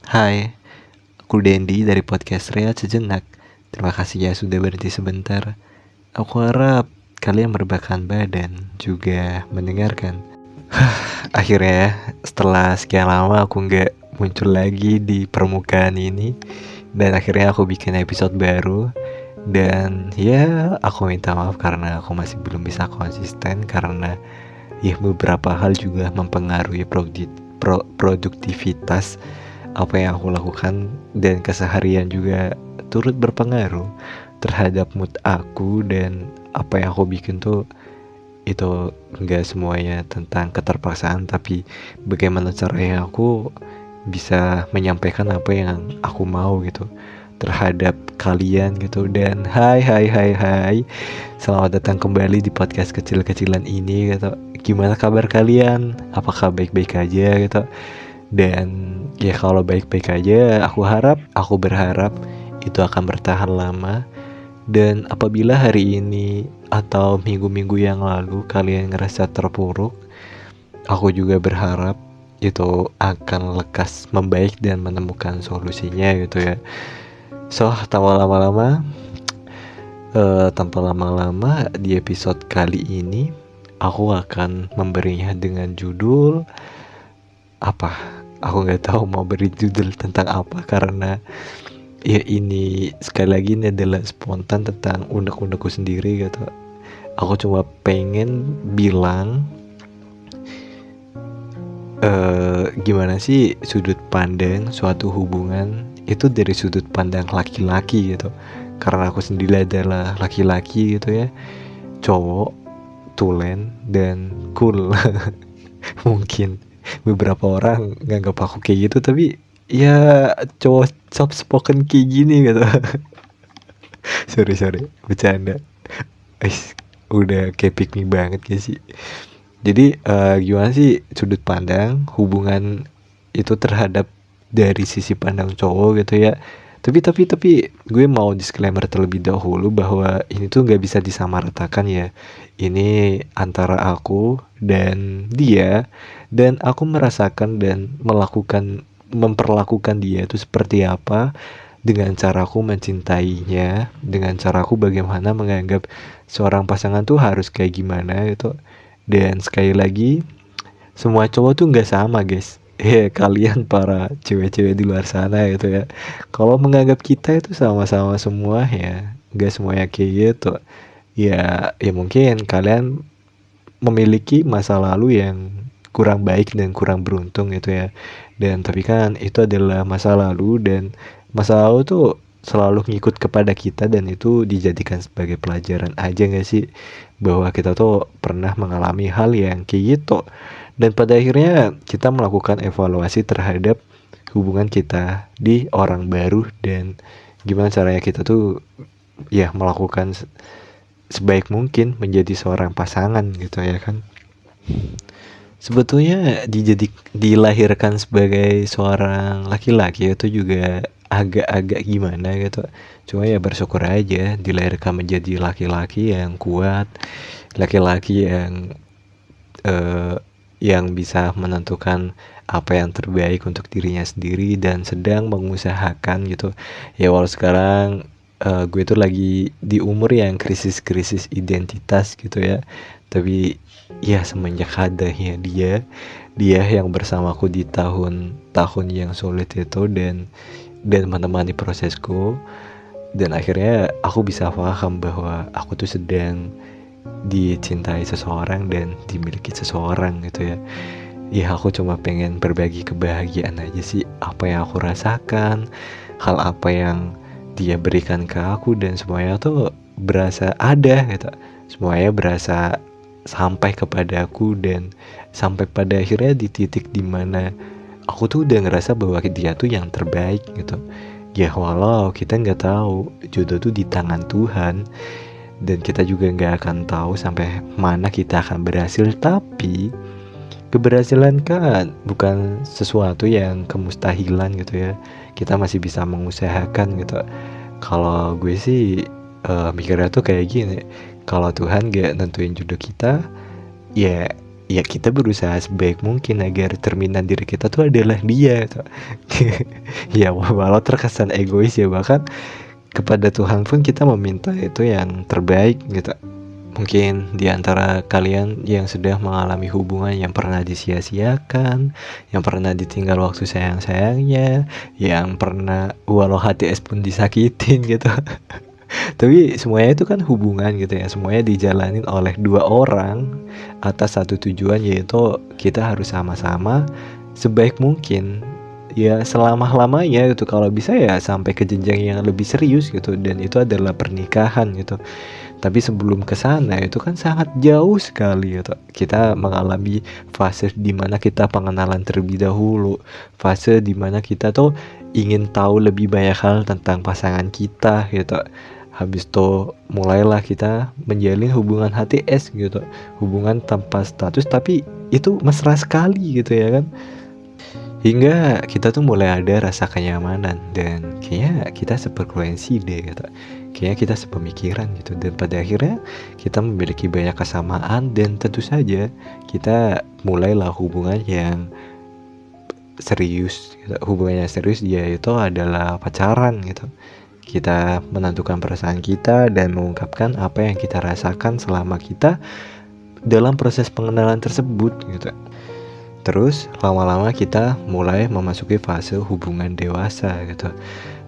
Hai, aku Dendi dari podcast Rehat Sejenak. Terima kasih ya sudah berhenti sebentar. Aku harap kalian merebahkan badan, juga mendengarkan. Akhirnya, setelah sekian lama aku nggak muncul lagi di permukaan ini, dan akhirnya aku bikin episode baru. Dan ya, aku minta maaf karena aku masih belum bisa konsisten karena ya beberapa hal juga mempengaruhi produktivitas apa yang aku lakukan, dan keseharian juga turut berpengaruh terhadap mood aku. Dan apa yang aku bikin tuh itu enggak semuanya tentang keterpaksaan, tapi bagaimana caranya aku bisa menyampaikan apa yang aku mau gitu terhadap kalian gitu. Dan hai hai hai hai, selamat datang kembali di podcast kecil-kecilan ini gitu. Gimana kabar kalian? Apakah baik-baik aja gitu? Dan ya kalau baik-baik aja, aku berharap itu akan bertahan lama. Dan apabila hari ini atau minggu-minggu yang lalu kalian ngerasa terpuruk, aku juga berharap itu akan lekas membaik dan menemukan solusinya gitu ya. So, tanpa lama-lama di episode kali ini aku akan memberinya dengan judul apa? Aku nggak tahu mau beri judul tentang apa karena ya ini sekali lagi ini adalah spontan tentang unek-unekku sendiri gitu. Aku cuma pengen bilang gimana sih sudut pandang suatu hubungan itu dari sudut pandang laki-laki gitu. Karena aku sendiri adalah laki-laki gitu ya, cowok, tulen, dan cool. Mungkin beberapa orang nganggap aku kayak gitu, tapi ya cowok soft spoken kayak gini gitu. sorry bercanda. Udah kayak pick me banget gak sih? Jadi gimana sih sudut pandang hubungan itu terhadap dari sisi pandang cowok gitu ya. Tapi gue mau disclaimer terlebih dahulu bahwa ini tuh nggak bisa disamaratakan ya. Ini antara aku dan dia, dan aku merasakan dan memperlakukan dia itu seperti apa, dengan caraku mencintainya, dengan caraku bagaimana menganggap seorang pasangan tuh harus kayak gimana gitu. Dan sekali lagi, semua cowok tuh nggak sama guys. Kalian para cewek-cewek di luar sana gitu ya, kalau menganggap kita itu sama-sama semua, ya nggak semuanya kayak gitu. Ya mungkin kalian memiliki masa lalu yang kurang baik dan kurang beruntung gitu ya. Dan tapi kan itu adalah masa lalu, dan masa lalu tuh selalu ngikut kepada kita, dan itu dijadikan sebagai pelajaran aja gak sih, bahwa kita tuh pernah mengalami hal yang kayak gitu. Dan pada akhirnya kita melakukan evaluasi terhadap hubungan kita di orang baru, dan gimana caranya kita tuh ya melakukan sebaik mungkin menjadi seorang pasangan gitu ya kan. Sebetulnya dilahirkan sebagai seorang laki-laki itu juga agak-agak gimana gitu. Cuma ya bersyukur aja dilahirkan menjadi laki-laki yang kuat, laki-laki eh, yang bisa menentukan apa yang terbaik untuk dirinya sendiri dan sedang mengusahakan gitu. Ya walau sekarang gue tuh lagi di umur yang krisis-krisis identitas gitu ya. Tapi ya semenjak adanya dia yang bersamaku di tahun-tahun yang sulit itu, dan menemani prosesku, dan akhirnya aku bisa paham bahwa aku tuh sedang dicintai seseorang dan dimiliki seseorang gitu ya. Ya aku cuma pengen berbagi kebahagiaan aja sih, apa yang aku rasakan, hal apa yang dia berikan ke aku, dan semuanya tuh berasa ada gitu. Semuanya berasa sampai kepada aku, dan sampai pada akhirnya di titik dimana aku tuh udah ngerasa bahwa dia tuh yang terbaik gitu. Ya walau kita nggak tahu jodoh tuh di tangan Tuhan, dan kita juga nggak akan tahu sampai mana kita akan berhasil. Tapi keberhasilan kan bukan sesuatu yang kemustahilan gitu ya. Kita masih bisa mengusahakan gitu. Kalau gue sih mikirnya tuh kayak gini, kalau Tuhan gak nentuin jodoh kita, ya ya kita berusaha sebaik mungkin agar cerminan diri kita tuh adalah dia gitu. Ya walau terkesan egois ya, bahkan kepada Tuhan pun kita meminta itu yang terbaik gitu. Mungkin di antara kalian yang sudah mengalami hubungan yang pernah disia-siakan, yang pernah ditinggal waktu sayang-sayangnya, yang pernah walau HTS pun disakitin gitu. Tapi semuanya itu kan hubungan gitu ya, semuanya dijalanin oleh dua orang atas satu tujuan, yaitu kita harus sama-sama sebaik mungkin ya selama-lamanya gitu, kalau bisa ya sampai ke jenjang yang lebih serius gitu, dan itu adalah pernikahan gitu. Tapi sebelum ke sana itu kan sangat jauh sekali gitu. Kita mengalami fase di mana kita pengenalan terlebih dahulu, fase di mana kita tuh ingin tahu lebih banyak hal tentang pasangan kita gitu. Habis itu mulailah kita menjalin hubungan HTS gitu, hubungan tanpa status tapi itu mesra sekali gitu ya kan. Hingga kita tuh mulai ada rasa kenyamanan, dan kayaknya kita sefrekuensi deh gitu. Kayaknya kita sepemikiran gitu, dan pada akhirnya kita memiliki banyak kesamaan, dan tentu saja kita mulailah hubungan yang serius gitu. Hubungan yang serius yaitu adalah pacaran gitu. Kita menentukan perasaan kita dan mengungkapkan apa yang kita rasakan selama kita dalam proses pengenalan tersebut gitu. Terus lama-lama kita mulai memasuki fase hubungan dewasa gitu.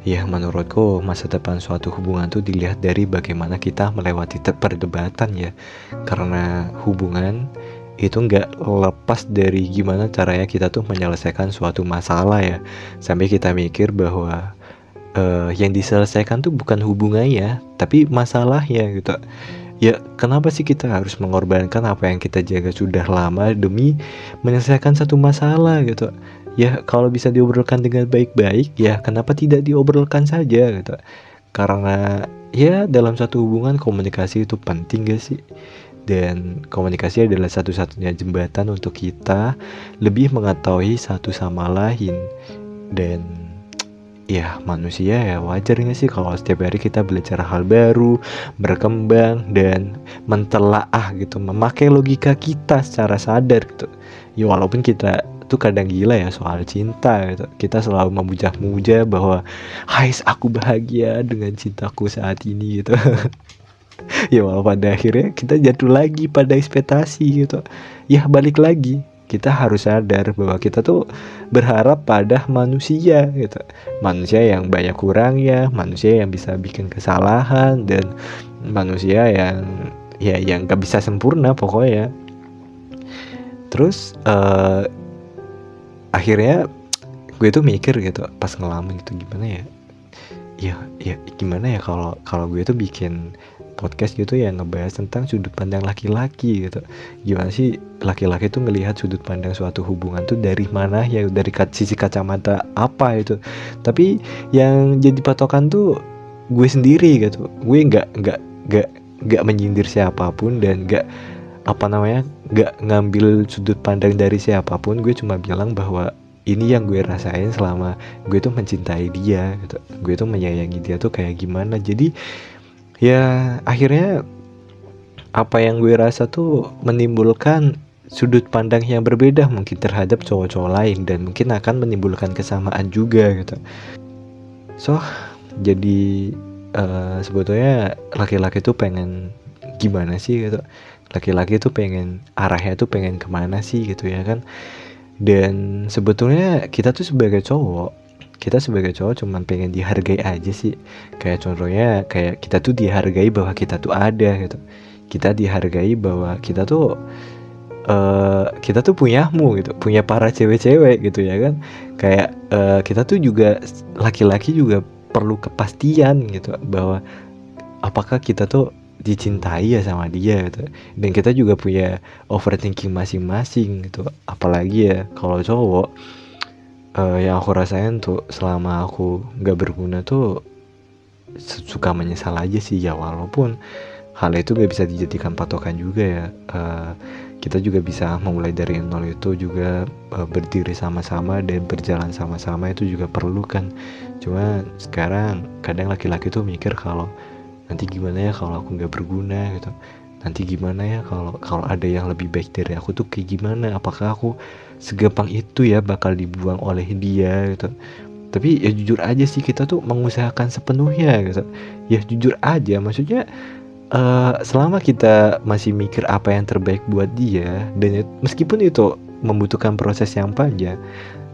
Ya menurutku masa depan suatu hubungan tuh dilihat dari bagaimana kita melewati perdebatan ya. Karena hubungan itu nggak lepas dari gimana caranya kita tuh menyelesaikan suatu masalah ya. Sampai kita mikir bahwa yang diselesaikan tuh bukan hubungannya, tapi masalahnya gitu. Ya kenapa sih kita harus mengorbankan apa yang kita jaga sudah lama demi menyelesaikan satu masalah gitu. Ya kalau bisa diobrolkan dengan baik-baik, ya kenapa tidak diobrolkan saja gitu. Karena ya dalam satu hubungan komunikasi itu penting gak sih? Dan komunikasi adalah satu-satunya jembatan untuk kita lebih mengetahui satu sama lain. Dan ya manusia ya wajar gak sih kalau setiap hari kita belajar hal baru, berkembang, dan mentelaah gitu, memakai logika kita secara sadar gitu. Ya walaupun kita tuh kadang gila ya soal cinta gitu. Kita selalu memuja-muja bahwa Hais aku bahagia dengan cintaku saat ini gitu. Ya walau pada akhirnya kita jatuh lagi pada ekspektasi gitu. Ya balik lagi, kita harus sadar bahwa kita tuh berharap pada manusia gitu. Manusia yang banyak kurangnya, manusia yang bisa bikin kesalahan, dan manusia yang ya yang gak bisa sempurna pokoknya. Terus akhirnya gue tuh mikir gitu pas ngalamin gitu, gimana ya gimana ya kalau gue tuh bikin podcast gitu ya ngebahas tentang sudut pandang laki-laki gitu. Gimana sih laki-laki tuh ngelihat sudut pandang suatu hubungan tuh dari mana ya, dari sisi kacamata apa itu. Tapi yang jadi patokan tuh gue sendiri gitu. Gue nggak menyindir siapapun, dan nggak ngambil sudut pandang dari siapapun. Gue cuma bilang bahwa ini yang gue rasain selama gue tuh mencintai dia gitu. Gue tuh menyayangi dia tuh kayak gimana. Jadi ya akhirnya apa yang gue rasa tuh menimbulkan sudut pandang yang berbeda mungkin terhadap cowok-cowok lain, dan mungkin akan menimbulkan kesamaan juga gitu. So jadi sebetulnya laki-laki tuh pengen gimana sih gitu. Laki-laki tuh pengen arahnya tuh pengen kemana sih gitu ya kan. Dan sebetulnya kita sebagai cowok cuman pengen dihargai aja sih. Kayak contohnya kayak kita tuh dihargai bahwa kita tuh ada gitu. Kita dihargai bahwa kita tuh punyamu gitu, punya para cewek-cewek gitu ya kan. Kayak kita tuh juga laki-laki juga perlu kepastian gitu bahwa apakah kita tuh dicintai ya sama dia gitu. Dan kita juga punya overthinking masing-masing gitu. Apalagi ya kalau cowok, yang aku rasain tuh selama aku gak berguna tuh suka menyesal aja sih ya. Walaupun hal itu gak bisa dijadikan patokan juga ya. Kita juga bisa memulai dari nol itu juga, berdiri sama-sama dan berjalan sama-sama itu juga perlu kan. Cuma sekarang kadang laki-laki tuh mikir kalau nanti gimana ya kalau aku gak berguna gitu. Nanti gimana ya kalau ada yang lebih baik dari aku tuh kayak gimana, apakah aku segampang itu ya bakal dibuang oleh dia gitu. Tapi ya jujur aja sih kita tuh mengusahakan sepenuhnya gitu. Ya jujur aja maksudnya, selama kita masih mikir apa yang terbaik buat dia dan meskipun itu membutuhkan proses yang panjang,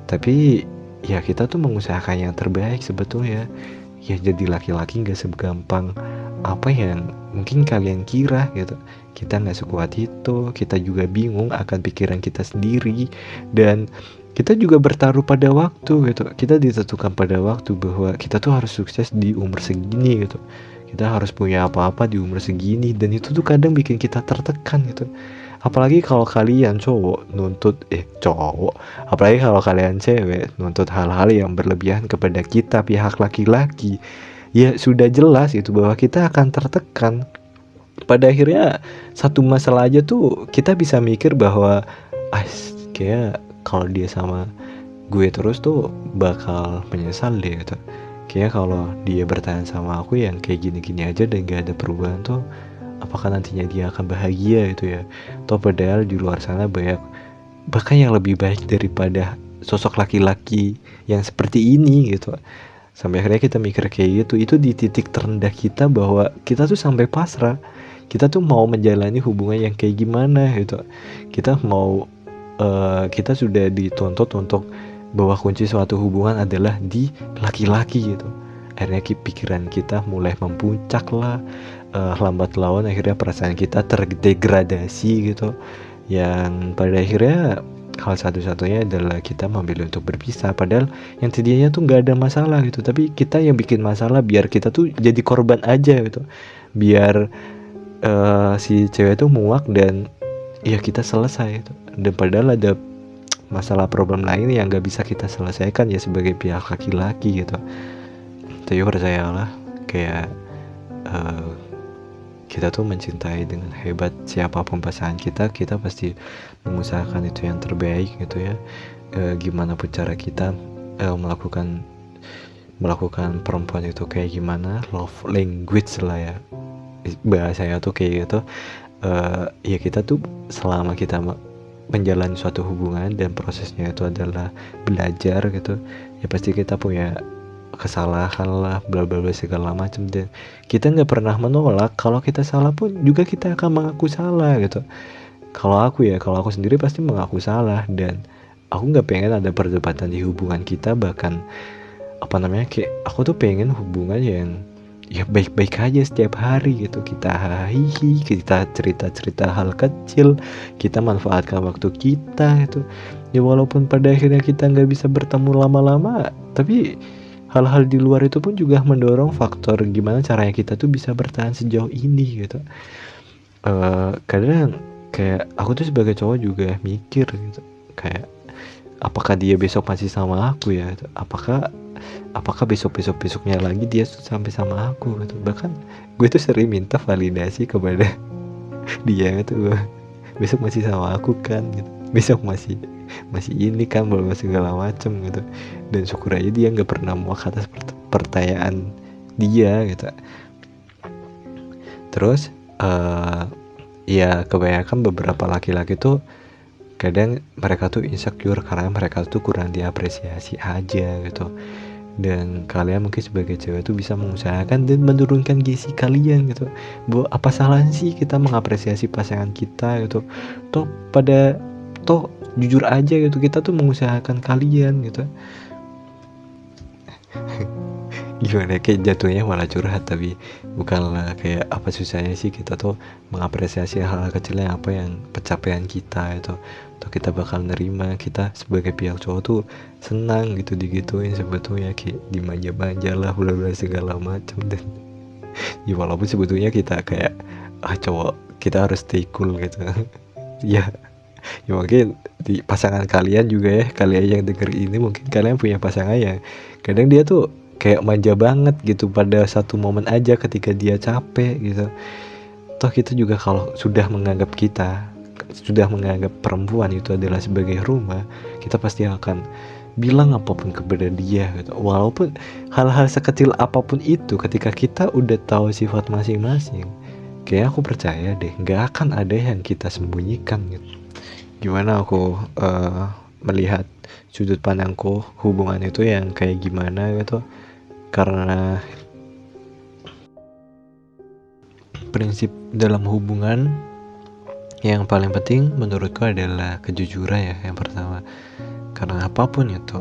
tapi ya kita tuh mengusahakan yang terbaik sebetulnya. Ya jadi laki-laki nggak segampang apa yang mungkin kalian kira gitu. Kita nggak sekuat itu, kita juga bingung akan pikiran kita sendiri, dan kita juga bertaruh pada waktu gitu. Kita ditentukan pada waktu bahwa kita tuh harus sukses di umur segini gitu. Kita harus punya apa-apa di umur segini, dan itu tuh kadang bikin kita tertekan gitu. Apalagi kalau kalian cowok, apalagi kalau kalian cewek nuntut hal-hal yang berlebihan kepada kita pihak laki-laki, ya sudah jelas itu bahwa kita akan tertekan. Pada akhirnya satu masalah aja tuh kita bisa mikir bahwa ah kayak kalau dia sama gue terus tuh bakal menyesal deh gitu. Kayak kalau dia bertahan sama aku yang kayak gini-gini aja dan gak ada perubahan tuh, apakah nantinya dia akan bahagia gitu ya. Toh padahal di luar sana banyak bahkan yang lebih baik daripada sosok laki-laki yang seperti ini gitu. Sampai akhirnya kita mikir kayak gitu, itu di titik terendah kita bahwa kita tuh sampai pasrah. Kita tuh mau menjalani hubungan yang kayak gimana gitu. Kita mau kita sudah dituntut untuk bahwa kunci suatu hubungan adalah di laki-laki gitu. Akhirnya pikiran kita mulai mempuncak lah, lambat laun akhirnya perasaan kita terdegradasi gitu, yang pada akhirnya hal satu-satunya adalah kita memilih untuk berpisah. Padahal yang tadinya tuh nggak ada masalah gitu, tapi kita yang bikin masalah biar kita tuh jadi korban aja gitu, biar si cewek tuh muak dan ya kita selesai gitu. Dan padahal ada masalah problem lain yang nggak bisa kita selesaikan ya sebagai pihak laki-laki gitu. Tapi percayalah, kayak kita tuh mencintai dengan hebat siapapun pasangan kita pasti mengusahakan itu yang terbaik gitu ya. Gimana pun cara kita melakukan perempuan itu kayak gimana, love language lah ya bahasanya tuh kayak gitu. Ya kita tuh selama kita menjalani suatu hubungan dan prosesnya itu adalah belajar gitu, ya pasti kita punya kesalahan lah, bla bla bla segala macam, dan kita nggak pernah menolak kalau kita salah pun juga kita akan mengaku salah gitu. Kalau aku sendiri pasti mengaku salah, dan aku nggak pengen ada perdebatan di hubungan kita. Bahkan kayak aku tuh pengen hubungan yang ya baik-baik aja setiap hari gitu. Kita hahihi, kita cerita-cerita hal kecil, kita manfaatkan waktu kita itu. Ya walaupun pada akhirnya kita nggak bisa bertemu lama-lama, tapi hal-hal di luar itu pun juga mendorong faktor gimana caranya kita tuh bisa bertahan sejauh ini gitu. Kadang kayak aku tuh sebagai cowok juga mikir gitu, kayak apakah dia besok masih sama aku ya gitu? Apakah besoknya lagi dia sampai sama aku gitu. Bahkan gue tuh sering minta validasi kepada dia gitu, besok masih sama aku kan gitu, besok masih ini kan, belum segala macem gitu. Dan syukur aja dia nggak pernah muak atas pertanyaan dia gitu. Terus ya kebanyakan beberapa laki-laki tuh kadang mereka tuh insecure karena mereka tuh kurang diapresiasi aja gitu. Dan kalian mungkin sebagai cewek tuh bisa mengusahakan dan menurunkan gengsi kalian gitu, bahwa apa salahnya sih kita mengapresiasi pasangan kita gitu. Toh jujur aja gitu, kita tuh mengusahakan kalian gitu. Gimana kayak jatuhnya malah curhat, tapi bukanlah kayak apa susahnya sih kita tuh mengapresiasi hal-hal kecil yang pencapaian kita itu. Atau kita bakal nerima, kita sebagai pihak cowok tuh senang gitu digituin sebetulnya, kayak dimanja-manja lah bla bla segala macam. Dan ya walaupun sebetulnya kita kayak cowok kita harus stay cool gitu. ya mungkin di pasangan kalian juga ya, kalian yang denger ini mungkin kalian punya pasangan yang kadang dia tuh kayak manja banget gitu pada satu momen aja ketika dia capek gitu. Toh kita juga kalau sudah menganggap perempuan itu adalah sebagai rumah, kita pasti akan bilang apapun kepada dia gitu. Walaupun hal-hal sekecil apapun itu, ketika kita udah tahu sifat masing-masing, kayak aku percaya deh nggak akan ada yang kita sembunyikan gitu. Gimana aku melihat sudut pandangku hubungan itu yang kayak gimana gitu. Karena prinsip dalam hubungan yang paling penting menurutku adalah kejujuran ya, yang pertama. Karena apapun itu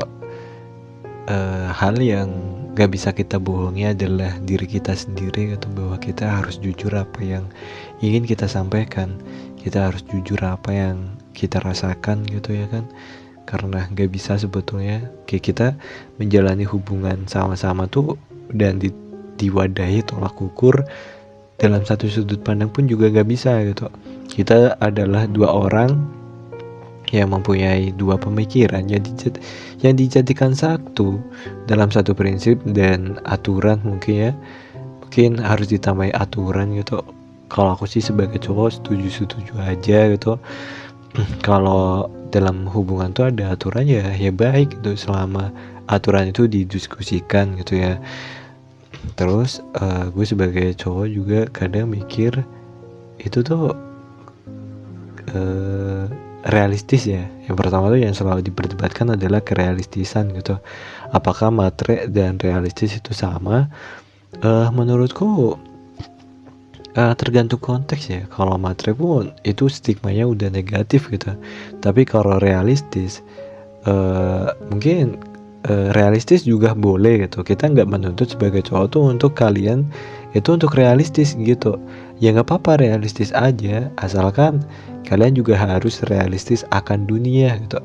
hal yang gak bisa kita bohongi adalah diri kita sendiri gitu, bahwa kita harus jujur apa yang ingin kita sampaikan, kita harus jujur apa yang kita rasakan gitu ya kan. Karena gak bisa sebetulnya kayak kita menjalani hubungan sama-sama tuh dan diwadahi tolak ukur dalam satu sudut pandang pun juga gak bisa gitu. Kita adalah dua orang yang mempunyai dua pemikiran yang dijadikan satu dalam satu prinsip dan aturan. Mungkin harus ditambahi aturan gitu. Kalau aku sih sebagai cowok setuju aja gitu. Kalau dalam hubungan tuh ada aturan ya baik gitu, selama aturan itu didiskusikan gitu ya. Terus gue sebagai cowok juga kadang mikir itu tuh realistis ya. Yang pertama tuh yang selalu diperdebatkan adalah kerealistisan gitu. Apakah matre dan realistis itu sama? Menurutku tergantung konteks ya. Kalau matre pun itu stigmanya udah negatif gitu. Tapi kalau realistis mungkin realistis juga boleh gitu. Kita nggak menuntut sebagai cowok tuh untuk kalian itu untuk realistis gitu. Ya nggak apa-apa realistis aja, asalkan kalian juga harus realistis akan dunia gitu.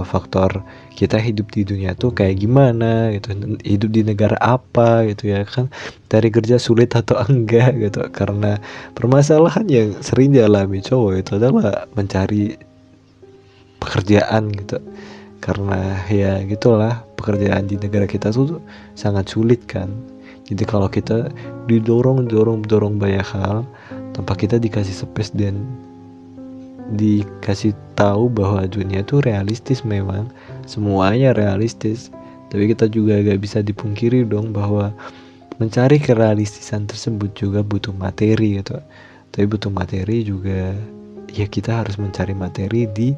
Faktor kita hidup di dunia tuh kayak gimana gitu, hidup di negara apa gitu ya kan, cari kerja sulit atau enggak gitu. Karena permasalahan yang sering dialami cowok itu adalah mencari pekerjaan gitu. Karena ya gitulah, pekerjaan di negara kita tuh sangat sulit kan. Jadi kalau kita didorong banyak hal tanpa kita dikasih space dan dikasih tahu bahwa dunia tuh realistis, memang semuanya realistis. Tapi kita juga gak bisa dipungkiri dong bahwa mencari kerealistisan tersebut juga butuh materi gitu. Tapi butuh materi juga ya, kita harus mencari materi di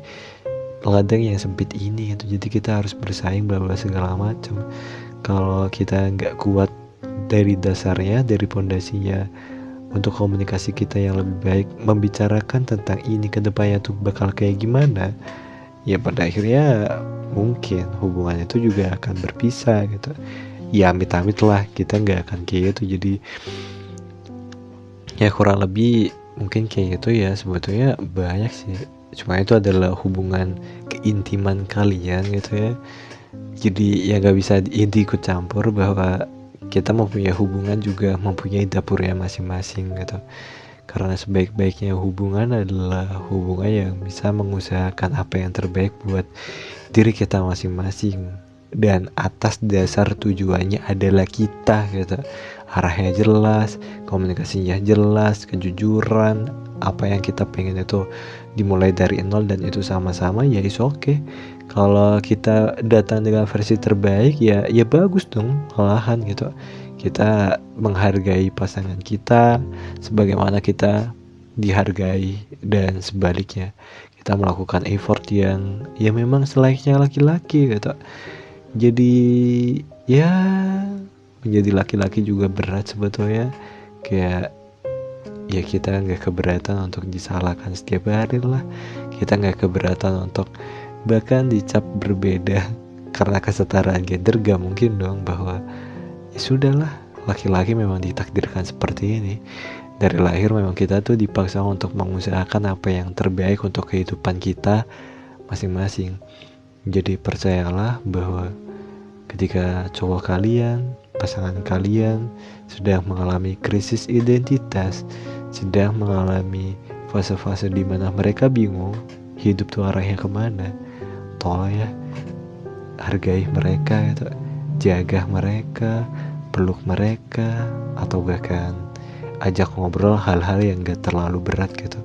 ladang yang sempit ini gitu. Jadi kita harus bersaing bahwa segala macam. Kalau kita nggak kuat dari dasarnya, dari pondasinya untuk komunikasi kita yang lebih baik, membicarakan tentang ini ke depannya tuh bakal kayak gimana, ya pada akhirnya mungkin hubungan itu juga akan berpisah gitu. Ya amit-amit lah, kita nggak akan kayak gitu. Jadi ya kurang lebih mungkin kayak gitu ya. Sebetulnya banyak sih, cuma itu adalah hubungan keintiman kalian gitu ya. Jadi ya gak bisa diikut campur, bahwa kita mempunyai hubungan juga mempunyai dapurnya masing-masing gitu. Karena sebaik-baiknya hubungan adalah hubungan yang bisa mengusahakan apa yang terbaik buat diri kita masing-masing, dan atas dasar tujuannya adalah kita gitu. Arahnya jelas, komunikasinya jelas, kejujuran, apa yang kita pengen itu dimulai dari nol dan itu sama-sama, ya is oke. Kalau kita datang dengan versi terbaik ya bagus dong, malahan gitu. Kita menghargai pasangan kita sebagaimana kita dihargai, dan sebaliknya kita melakukan effort yang ya memang selayaknya laki-laki gitu. Jadi ya menjadi laki-laki juga berat sebetulnya. Kayak ya kita nggak keberatan untuk disalahkan setiap hari lah. Kita nggak keberatan untuk bahkan dicap berbeda karena kesetaraan gender. Gak mungkin dong bahwa ya sudahlah, laki-laki memang ditakdirkan seperti ini. Dari lahir memang kita tuh dipaksa untuk mengusahakan apa yang terbaik untuk kehidupan kita masing-masing. Jadi percayalah bahwa ketika cowok kalian, pasangan kalian sedang mengalami krisis identitas, sedang mengalami fase-fase di mana mereka bingung hidup tuh arahnya kemana, tolong ya hargai mereka gitu, jaga mereka, peluk mereka, atau bahkan ajak ngobrol hal-hal yang gak terlalu berat gitu.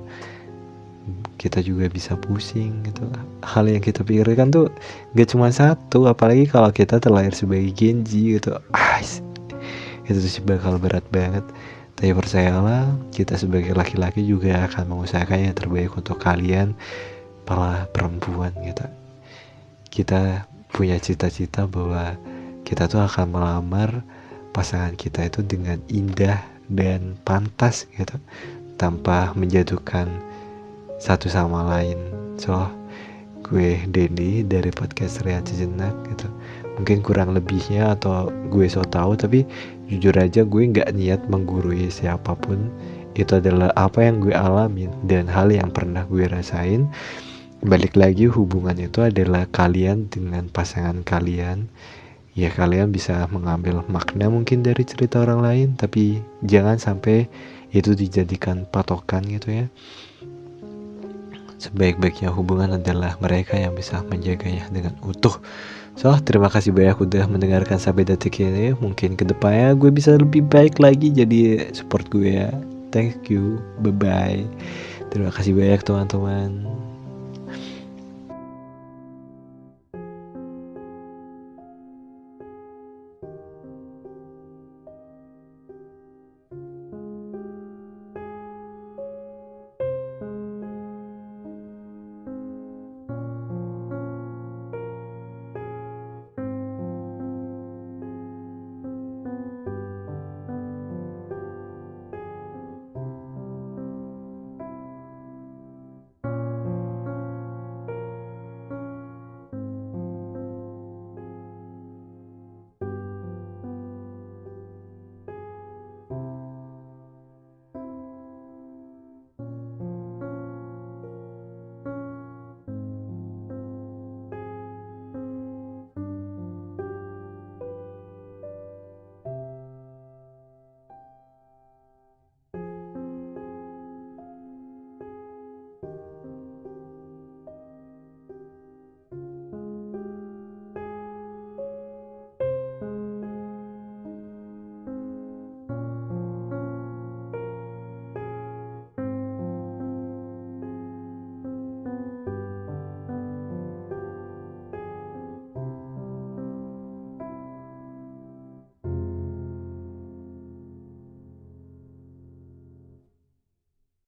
Kita juga bisa pusing gitu. Hal yang kita pikirkan tuh gak cuma satu, apalagi kalau kita terlahir sebagai Genji gitu. Itu sih bakal berat banget. Tapi percayalah, kita sebagai laki-laki juga akan mengusahakan yang terbaik untuk kalian, para perempuan gitu. kita punya cita-cita bahwa kita tuh akan melamar pasangan kita itu dengan indah dan pantas gitu, tanpa menjatuhkan satu sama lain. So, gue Dendi dari podcast Rehat Sejenak gitu. Mungkin kurang lebihnya atau gue so tau, tapi jujur aja gue nggak niat menggurui siapapun. Itu adalah apa yang gue alamin dan hal yang pernah gue rasain. Balik lagi, hubungan itu adalah kalian dengan pasangan kalian. Ya kalian bisa mengambil makna mungkin dari cerita orang lain, tapi jangan sampai itu dijadikan patokan gitu ya. Sebaik-baiknya hubungan adalah mereka yang bisa menjaganya dengan utuh. So, terima kasih banyak udah mendengarkan sampai detik ini. Mungkin kedepannya gue bisa lebih baik lagi, jadi support gue ya. Thank you, bye-bye. Terima kasih banyak teman-teman.